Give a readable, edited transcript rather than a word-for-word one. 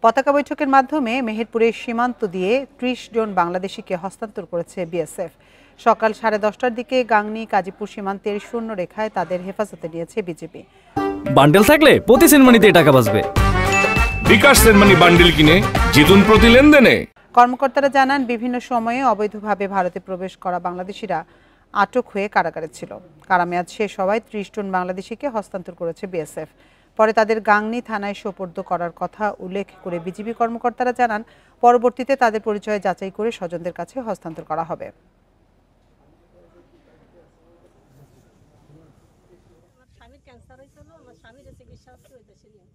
পতাকা বৈঠকের মাধ্যমে মেহেরপুরের সীমান্ত দিয়ে ৩০ জন বাংলাদেশিকে হস্তান্তর করেছে বিএসএফ। সকাল 10:30টার দিকে গাংনী কাজীপুর সীমান্তের শূন্য রেখায় তাদের হেফাজতে নিয়েছে বিজিবি। বান্ডেল থাকলে প্রতি সেনমানিতে টাকা বাঁচবে। বিকাশ সেনমানি বান্ডেল কিনে জিতুন প্রতি লেনদেনে। কর্মকর্তারা জানান, বিভিন্ন সময়ে অবৈধভাবে ভারতে প্রবেশ করা বাংলাদেশিরা আটক হয়ে কারাগারে ছিল। কারামেয়াদ শেষ হওয়ায় ৩০ জন বাংলাদেশিকে হস্তান্তর করেছে বিএসএফ। পরে তাদের গাংনী থানায় সোপর্দ করার কথা উল্লেখ করে বিজিবি কর্মকর্তারা জানান, পরবর্তীতে তাদের পরিচয় যাচাই করে স্বজনদের কাছে হস্তান্তর করা হবে। স্বামীর ক্যান্সার হয়েছিল, আমার স্বামীর চিকিৎসা হচ্ছে ওই দেশে নিয়ে।